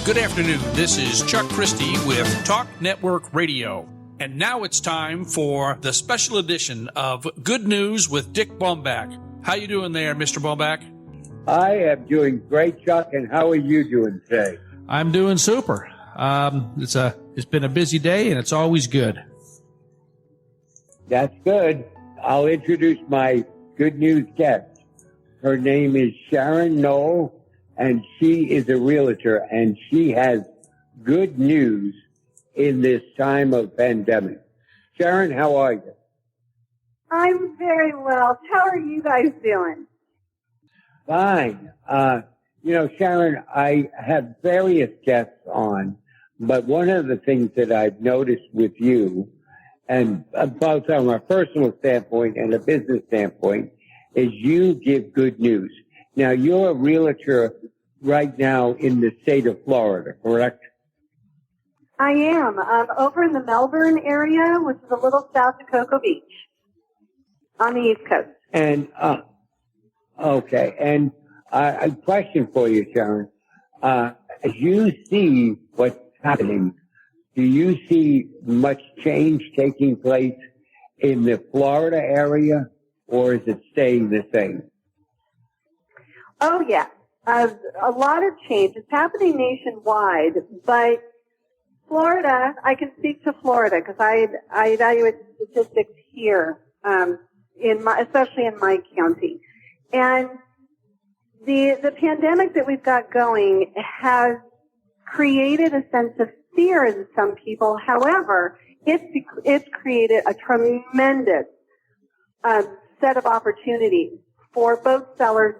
Good afternoon. This is Chuck Christie with Talk Network Radio. And now it's time for the special edition of Good News with Dick Baumbach. How you doing there, Mr. Baumbach? I am doing great, Chuck, and how are you doing today? I'm doing super. It's been a busy day, and it's always good. That's good. I'll introduce my good news guest. Her name is Sharon Noll, and she is a realtor, and she has good news in this time of pandemic. Sharon, how are you? I'm very well. How are you guys doing? Fine. Sharon, I have various guests on, but one of the things that I've noticed with you, and both from a personal standpoint and a business standpoint, is you give good news. Now, you're a realtor right now in the state of Florida, correct? I am. I'm over in the Melbourne area, which is a little south of Cocoa Beach on the East Coast. And, okay. And a question for you, Sharon. As you see what's happening, do you see much change taking place in the Florida area, or is it staying the same? Oh, yeah. A lot of change. It's happening nationwide, but Florida, I can speak to Florida because I evaluate statistics here, especially in my county. And the pandemic that we've got going has created a sense of fear in some people. However, it's created a tremendous set of opportunities for both sellers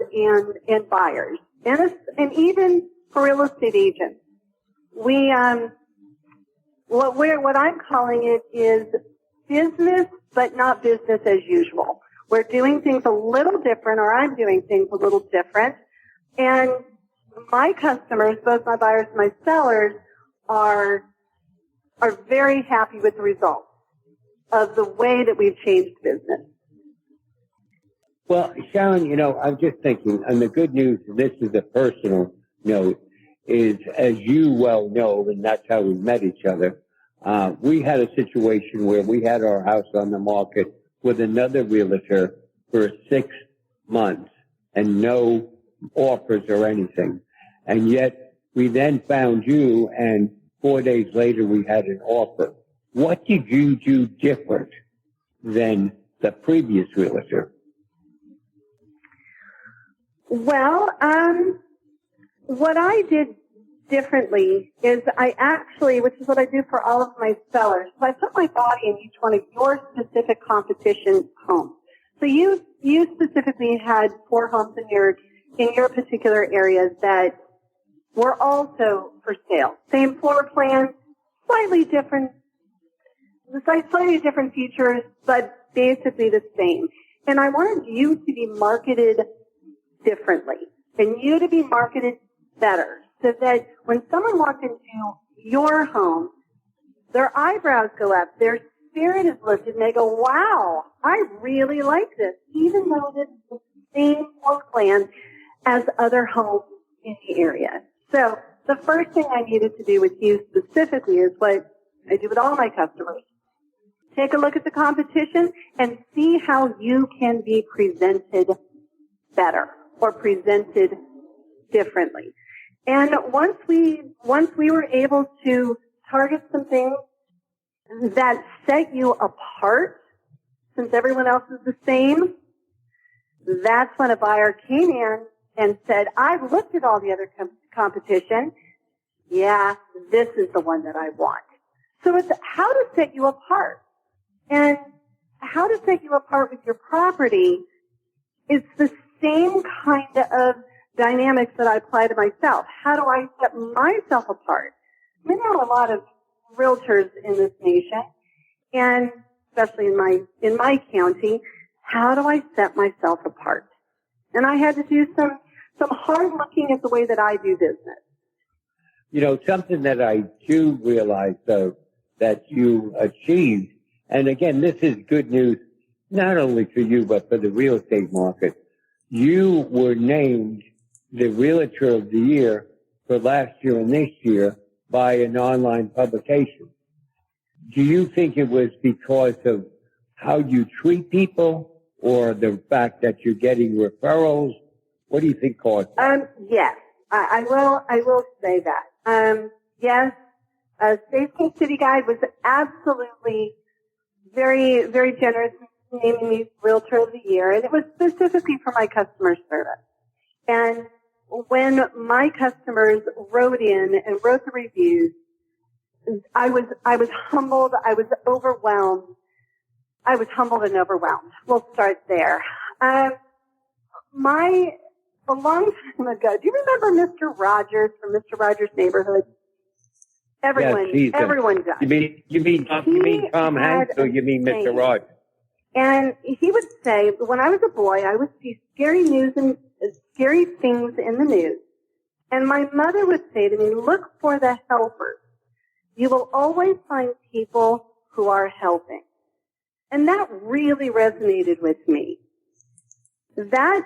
and buyers, and even for real estate agents. We what I'm calling it is business, but not business as usual. We're doing things a little different, or I'm doing things a little different. And my customers, both my buyers and my sellers, are very happy with the results of the way that we've changed business. Well, Sharon, I'm just thinking, and the good news, this is a personal note, is, as you well know, and that's how we met each other, we had a situation where we had our house on the market with another realtor for 6 months and no offers or anything. And yet we then found you, and 4 days later we had an offer. What did you do different than the previous realtor? Well, what I did differently is I actually, which is what I do for all of my sellers, so I put my body in each one of your specific competition homes. So you specifically had 4 homes in your particular areas that were also for sale. Same floor plan, slightly different features, but basically the same. And I wanted you to be marketed differently and you to be marketed better, so that when someone walks into your home, their eyebrows go up, their spirit is lifted, and they go, wow, I really like this, even though it's the same floor plan as other homes in the area. So the first thing I needed to do with you specifically is what I do with all my customers. Take a look at the competition and see how you can be presented better or presented differently. And once we were able to target some things that set you apart, since everyone else is the same, that's when a buyer came in and said, I've looked at all the other competition. Yeah, this is the one that I want. So it's how to set you apart. And how to set you apart with your property is the same kind of dynamics that I apply to myself. How do I set myself apart? I mean, there are a lot of realtors in this nation, and especially in my county. How do I set myself apart? And I had to do some hard looking at the way that I do business. Something that I do realize, though, that you achieved, and again, this is good news not only for you, but for the real estate market. You were named the Realtor of the Year for last year and this year by an online publication. Do you think it was because of how you treat people or the fact that you're getting referrals? What do you think caused that? Yes, I will say that. Yes, Safe City Guide was absolutely very, very generous in naming me Realtor of the Year, and it was specifically for my customer service. And when my customers wrote in and wrote the reviews, I was humbled. I was overwhelmed. I was humbled and overwhelmed. We'll start there. A long time ago, do you remember Mr. Rogers from Mr. Rogers' Neighborhood? Everyone does. You mean Tom Hanks or you mean Mr. Rogers? And he would say, when I was a boy, I would see scary things in the news. And my mother would say to me, look for the helpers. You will always find people who are helping. And that really resonated with me. That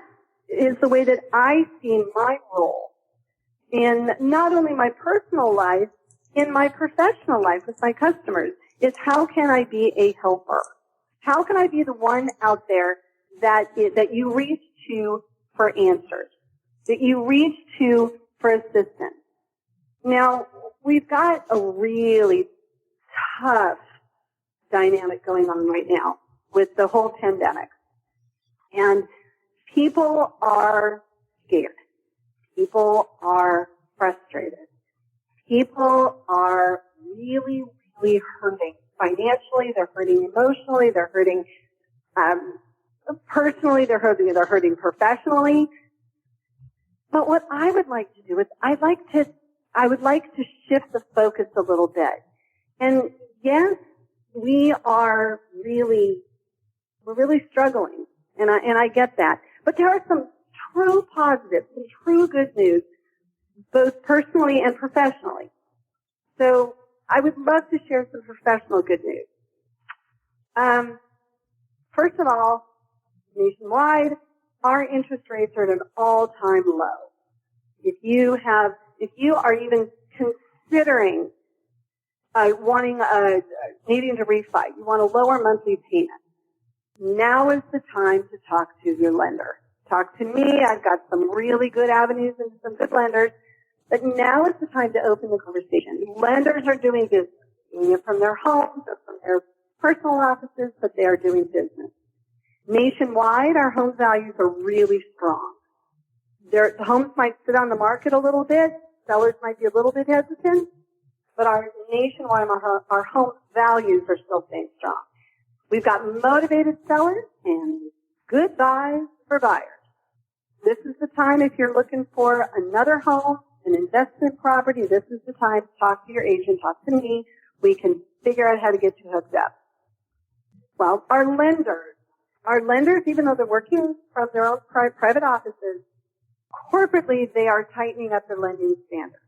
is the way that I see my role in not only my personal life, in my professional life with my customers, is how can I be a helper? How can I be the one out there that you reach to for answers, that you reach to for assistance? Now, we've got a really tough dynamic going on right now with the whole pandemic. And people are scared. People are frustrated. People are really, really hurting. Financially, they're hurting emotionally, they're hurting personally, they're hurting professionally. But what I would like to do is I would like to shift the focus a little bit. And yes, we're really struggling, and I get that. But there are some true positives, some true good news, both personally and professionally. So I would love to share some professional good news. First of all, nationwide, our interest rates are at an all-time low. If you are even considering needing to refi, you want a lower monthly payment, now is the time to talk to your lender. Talk to me. I've got some really good avenues and some good lenders. But now is the time to open the conversation. Lenders are doing business, doing it from their homes or from their personal offices, but they are doing business. Nationwide, our home values are really strong. The homes might sit on the market a little bit. Sellers might be a little bit hesitant, but our nationwide, our home values are still staying strong. We've got motivated sellers and good buys for buyers. This is the time if you're looking for another home, an investment property, this is the time to talk to your agent, talk to me. We can figure out how to get you hooked up. Well, our lenders, even though they're working from their own private offices, corporately they are tightening up their lending standards.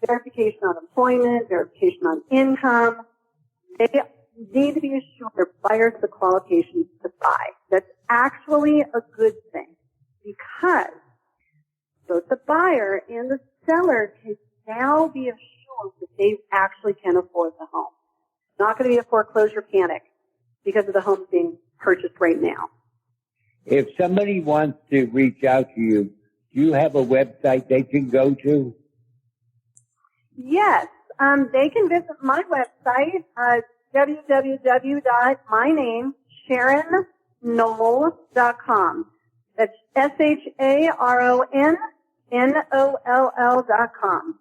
Verification on employment, verification on income. They need to be assured their buyers the qualifications to buy. That's actually a good thing because both the buyer and the seller can now be assured that they actually can afford the home. It's not going to be a foreclosure panic because of the home being purchased right now. If somebody wants to reach out to you, do you have a website they can go to? Yes, they can visit my website, www.mynameSharonNoll.com. That's SharonNoll.com.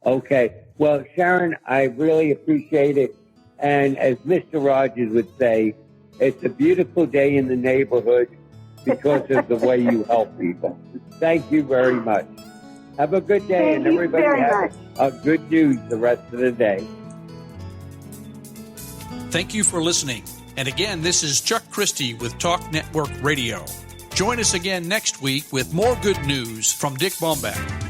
Okay. Well, Sharon, I really appreciate it. And as Mr. Rogers would say, it's a beautiful day in the neighborhood because of the way you help people. Thank you very much. Have a good day, and everybody have a good news the rest of the day. Thank you for listening. And again, this is Chuck Christie with Talk Network Radio. Join us again next week with more good news from Dick Baumbach.